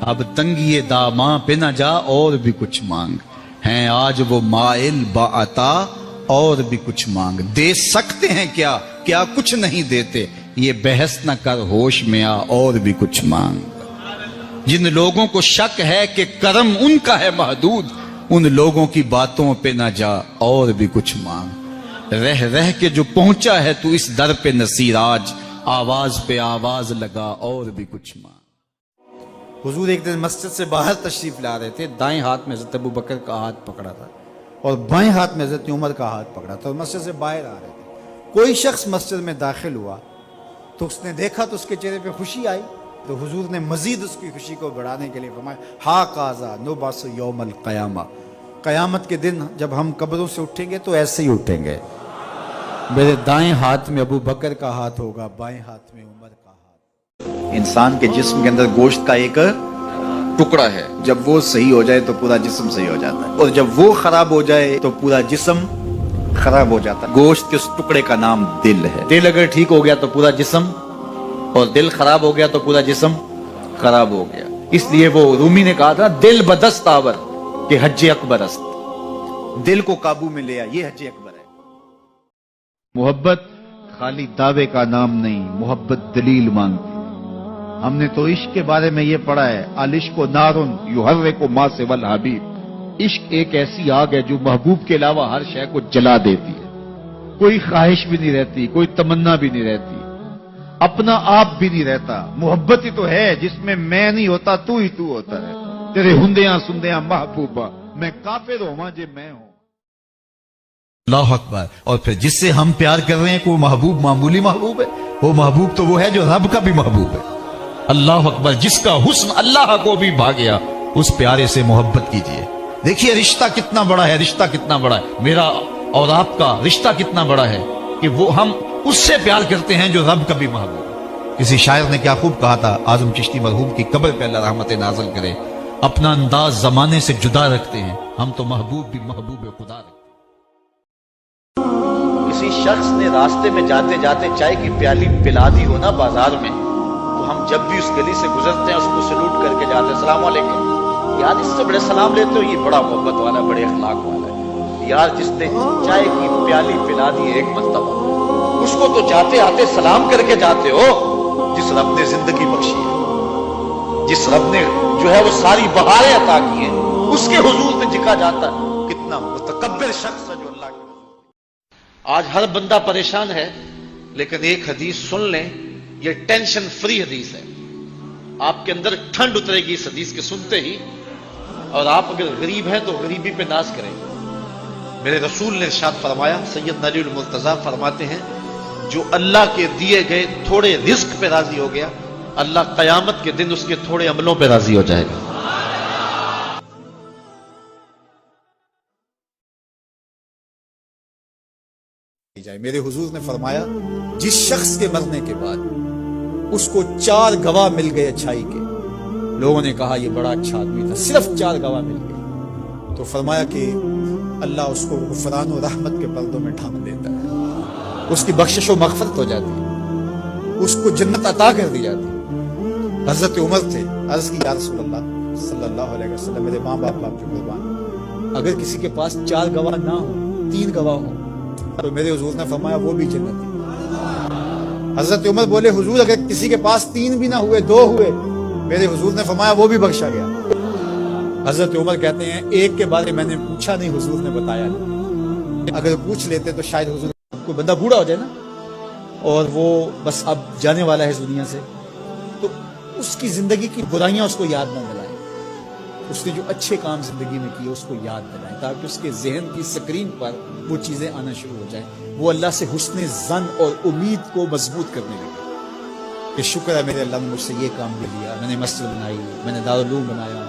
اب تنگی داماں پہ نہ جا اور بھی کچھ مانگ، ہیں آج وہ مائل باعطا اور بھی کچھ مانگ، دے سکتے ہیں کیا کیا کچھ نہیں دیتے، یہ بحث نہ کر ہوش میں آ اور بھی کچھ مانگ۔ جن لوگوں کو شک ہے کہ کرم ان کا ہے محدود، ان لوگوں کی باتوں پہ نہ جا اور بھی کچھ مانگ، رہ رہ کے جو پہنچا ہے تو اس در پہ نصیر، آج آواز پہ آواز لگا اور بھی کچھ مانگ۔ حضور ایک دن مسجد سے باہر تشریف لا رہے تھے، دائیں ہاتھ میں حضرت ابو بکر کا ہاتھ پکڑا تھا اور بائیں ہاتھ میں حضرت عمر کا ہاتھ پکڑا تھا، اور مسجد سے باہر آ رہے تھے۔ کوئی شخص مسجد میں داخل ہوا تو اس نے دیکھا تو اس کے چہرے پہ خوشی آئی، تو حضور نے مزید اس کی خوشی کو بڑھانے کے لیے فرمایا ہا قاضا نبعث یوم القیامہ، قیامت کے دن جب ہم قبروں سے اٹھیں گے تو ایسے ہی اٹھیں گے، میرے دائیں ہاتھ میں ابو بکر کا ہاتھ ہوگا، بائیں ہاتھ میں عمر کا ہاتھ۔ انسان کے جسم کے اندر گوشت کا ایک ٹکڑا ہے، جب وہ صحیح ہو جائے تو پورا جسم صحیح ہو جاتا ہے، اور جب وہ خراب ہو جائے تو پورا جسم خراب ہو جاتا ہے۔ گوشت کے اس ٹکڑے کا نام دل ہے، دل اگر ٹھیک ہو گیا تو پورا جسم، اور دل خراب ہو گیا تو پورا جسم خراب ہو گیا۔ اس لیے وہ رومی نے کہا تھا دل بدست آور کہ حج اکبر است، دل کو قابو میں لیا، یہ حج اکبر ہے۔ محبت خالی دعوے کا نام نہیں، محبت دلیل مانگتی۔ ہم نے تو عشق کے بارے میں یہ پڑھا ہے العشق نارن یحرق ما سوی الحبیب، عشق ایک ایسی آگ ہے جو محبوب کے علاوہ ہر شے کو جلا دیتی ہے، کوئی خواہش بھی نہیں رہتی، کوئی تمنا بھی نہیں رہتی، اپنا آپ بھی نہیں رہتا۔ محبت ہی تو ہے جس میں میں نہیں ہوتا، تو ہی تو ہوتا ہے، تیرے ہندیاں سندیاں محبوبہ، میں کافر ہوں جے میں ہوں۔ اللہ اکبر۔ اور پھر جس سے ہم پیار کر رہے ہیں کہ وہ محبوب معمولی محبوب ہے، وہ محبوب تو وہ ہے جو رب کا بھی محبوب ہے۔ اللہ اکبر۔ جس کا حسن اللہ کو بھی بھا گیا، اس پیارے سے محبت کیجئے۔ دیکھیے رشتہ کتنا بڑا ہے، رشتہ کتنا بڑا ہے، میرا اور آپ کا رشتہ کتنا بڑا ہے کہ وہ ہم اس سے پیار کرتے ہیں جو رب کا بھی محبوب ہے۔ کسی شاعر نے کیا خوب کہا تھا، اعظم چشتی مرحوم کی قبر پہ اللہ رحمت نازل کرے، اپنا انداز زمانے سے جدا رکھتے ہیں، ہم تو محبوب بھی محبوب خدا رکھتے ہیں۔ کسی شخص نے راستے میں جاتے جاتے چائے کی پیالی پلا دی ہو نا بازار میں، تو ہم جب بھی اس گلی سے گزرتے ہیں اس کو سلوٹ کر کے جاتے ہیں، السلام علیکم، یار اس سے بڑے سلام لیتے ہو، یہ بڑا محبت والا، بڑے اخلاق والا ہے۔ یار جس نے چائے کی پیالی پلا دی ایک مرتبہ، اس کو تو جاتے آتے سلام کر کے جاتے ہو، جس رب نے زندگی بخشی ہے، جس رب نے جو ہے وہ ساری بہاریں عطا کی ہیں، اس کے حضور میں جھکا جاتا ہے۔ کتنا متکبر شخص ہے جو اللہ کے حضور۔ آج ہر بندہ پریشان ہے، لیکن ایک حدیث سن لیں، یہ ٹینشن فری حدیث ہے، آپ کے اندر ٹھنڈ اترے گی اس حدیث کے سنتے ہی، اور آپ اگر غریب ہیں تو غریبی پہ ناز کریں۔ میرے رسول نے ارشاد فرمایا، سید علی المرتضیٰ فرماتے ہیں، جو اللہ کے دیے گئے تھوڑے رزق پہ راضی ہو گیا، اللہ قیامت کے دن اس کے تھوڑے عملوں پہ راضی ہو جائے گا۔ میرے حضور نے فرمایا، جس شخص کے مرنے کے بعد اس کو 4 گواہ مل گئے اچھائی کے، لوگوں نے کہا یہ بڑا اچھا آدمی تھا، صرف 4 گواہ مل گئے، تو فرمایا کہ اللہ اس کو غفران و رحمت کے پردوں میں ڈھانپ دیتا ہے، اس کی بخشش و مغفرت ہو جاتی ہے، اس کو جنت عطا کر دی جاتی ہے۔ حضرت عمر تھے، عرض کی یا رسول اللہ صلی اللہ علیہ وسلم، میرے ماں باپ آپ جو قربان، اگر کسی کے پاس 4 گواہ نہ ہوں، 3 گواہ ہوں، تو میرے حضور نے فرمایا وہ بھی جنتی۔ حضرت عمر بولے حضور اگر کسی کے پاس 3 بھی نہ ہوئے، 2 ہوئے، میرے حضور نے فرمایا وہ بھی بخشا گیا۔ حضرت عمر کہتے ہیں ایک کے بارے میں نے پوچھا نہیں، حضور نے بتایا نہیں، اگر پوچھ لیتے تو شاید حضور، کوئی بندہ بوڑھا ہو جائے نا اور وہ بس اب جانے والا ہے اس دنیا سے، تو اس کی زندگی کی برائیاں اس کو یاد نہ دلائیں، اس نے جو اچھے کام زندگی میں کیے اس کو یاد دلائیں، تاکہ اس کے ذہن کی سکرین پر وہ چیزیں آنا شروع ہو جائیں، وہ اللہ سے حسن ظن اور امید کو مضبوط کرنے لگے کہ شکر ہے میرے اللہ نے مجھ سے یہ کام بھی لیا، میں نے مسجد بنائی، میں نے دارالعلوم بنایا،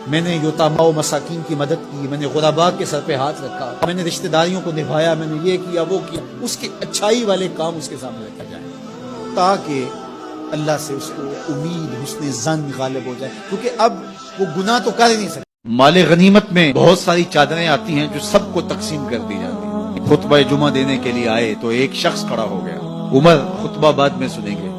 میں نے یتاما و مساکین کی مدد کی، میں نے غرباء کے سر پہ ہاتھ رکھا، میں نے رشتہ داریوں کو نبھایا، میں نے یہ کیا وہ کیا، اس کی اچھائی والے کام اس کے سامنے رکھا جائے، تاکہ اللہ سے اس کو امید حسن ظن غالب ہو جائے، کیونکہ اب وہ گناہ تو کر ہی نہیں سکتے۔ مال غنیمت میں بہت ساری چادریں آتی ہیں جو سب کو تقسیم کر دی جاتی ہیں۔ خطبہ جمعہ دینے کے لیے آئے تو ایک شخص کھڑا ہو گیا، عمر خطبہ بعد میں سنیں گے،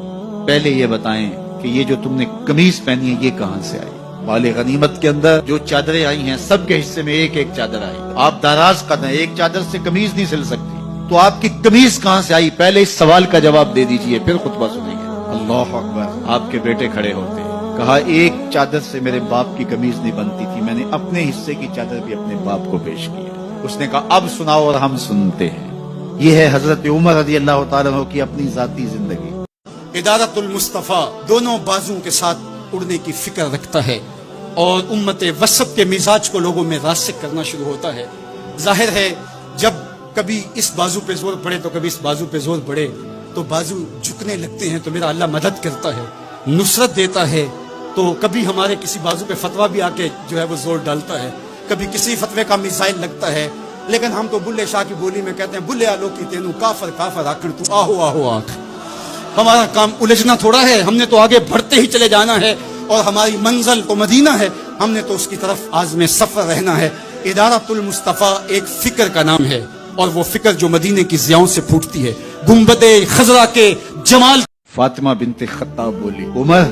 پہلے یہ بتائیں کہ کہ یہ جو تم نے قمیض پہنی ہے یہ کہاں سے آئی؟ مال غنیمت کے اندر جو چادریں آئی ہیں سب کے حصے میں ایک ایک چادر آئی. آپ داراز قد ہیں، ایک چادر سے قمیض نہیں سل سکتی، تو آپ کی قمیض کہاں سے آئی؟ پہلے اس سوال کا جواب دے دیجئے پھر خطبہ سنیں گے. اللہ اکبر. آپ کے بیٹے کھڑے ہوتے ہیں، کہا ایک چادر سے میرے باپ کی قمیض نہیں بنتی تھی، میں نے اپنے حصے کی چادر بھی اپنے باپ کو پیش کی ہے. اس نے کہا اب سناؤ اور ہم سنتے ہیں. یہ ہے حضرت عمر رضی اللہ تعالیٰ عنہ کی اپنی ذاتی زندگی. ادارت المصطفیٰ دونوں بازوں کے ساتھ اڑنے کی فکر رکھتا ہے اور امت وسط کے مزاج کو لوگوں میں راسخ کرنا شروع ہوتا ہے. ظاہر ہے جب کبھی اس بازو پہ زور پڑے تو کبھی اس بازو پہ زور پڑے تو بازو جھکنے لگتے ہیں، تو میرا اللہ مدد کرتا ہے، نصرت دیتا ہے. تو کبھی ہمارے کسی بازو پہ فتویٰ بھی آ کے جو ہے وہ زور ڈالتا ہے، کبھی کسی فتوے کا میزائل لگتا ہے. لیکن ہم تو بلے شاہ کی بولی میں کہتے ہیں بلے آلو کی تینوں کافر کافر آکڑ تو آہو آہو آکھ. ہمارا کام الجھنا تھوڑا ہے، ہم نے تو آگے بڑھتے ہی چلے جانا ہے اور ہماری منزل تو مدینہ ہے، ہم نے تو اس کی طرف عازم سفر رہنا ہے. ادارت المصطفیٰ ایک فکر کا نام ہے اور وہ فکر جو مدینے کی ضیاؤں سے پھوٹتی ہے. گنبد خضرا کے جمال. فاطمہ بنت خطاب بولی عمر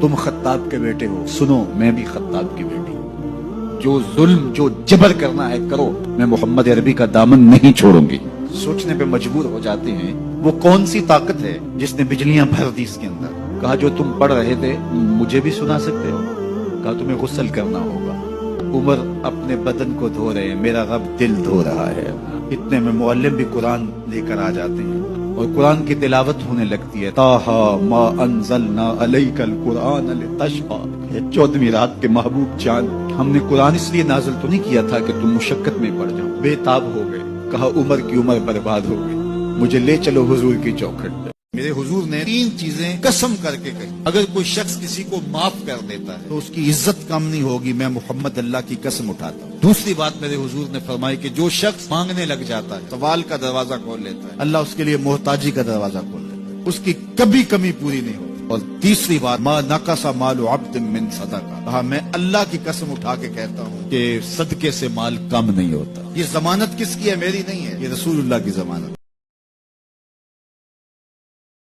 تم خطاب کے بیٹے ہو، سنو میں بھی خطاب کی بیٹی ہوں. جو ظلم جو جبر کرنا ہے کرو، میں محمد عربی کا دامن نہیں چھوڑوں گی. سوچنے پہ مجبور ہو جاتے ہیں وہ کون سی طاقت ہے جس نے بجلیاں بھر دی اس کے اندر. کہا جو تم پڑھ رہے تھے مجھے بھی سنا سکتے ہو؟ کہا تمہیں غسل کرنا ہوگا. عمر اپنے بدن کو دھو رہے ہیں، میرا رب دل دھو رہا ہے. اتنے میں معلم بھی قرآن لے کر آ جاتے ہیں اور قرآن کی تلاوت ہونے لگتی ہے. طٰہٰ ما انزلنا علیک القرآن لتشقیٰ. 14ویں رات کے محبوب جان، ہم نے قرآن اس لیے نازل تو نہیں کیا تھا کہ تم مشقت میں پڑ جاؤ. بے تاب ہو گئے. کہا عمر کی عمر برباد ہو گئی، مجھے لے چلو حضور کی چوکھٹ پہ. میرے حضور نے 3 چیزیں قسم کر کے کہی. اگر کوئی شخص کسی کو معاف کر دیتا ہے تو اس کی عزت کم نہیں ہوگی، میں محمد اللہ کی قسم اٹھاتا ہوں. دوسری بات میرے حضور نے فرمائی کہ جو شخص مانگنے لگ جاتا ہے، سوال کا دروازہ کھول لیتا ہے، اللہ اس کے لیے محتاجی کا دروازہ کھول دیتا ہے، اس کی کبھی کمی پوری نہیں ہوتی. اور تیسری بات ما نقص مال عبد من صدقہ. کہا میں اللہ کی قسم اٹھا کے کہتا ہوں کہ صدقے سے مال کم نہیں ہوتا. یہ ضمانت کس کی ہے؟ میری نہیں ہے، یہ رسول اللہ کی ضمانت.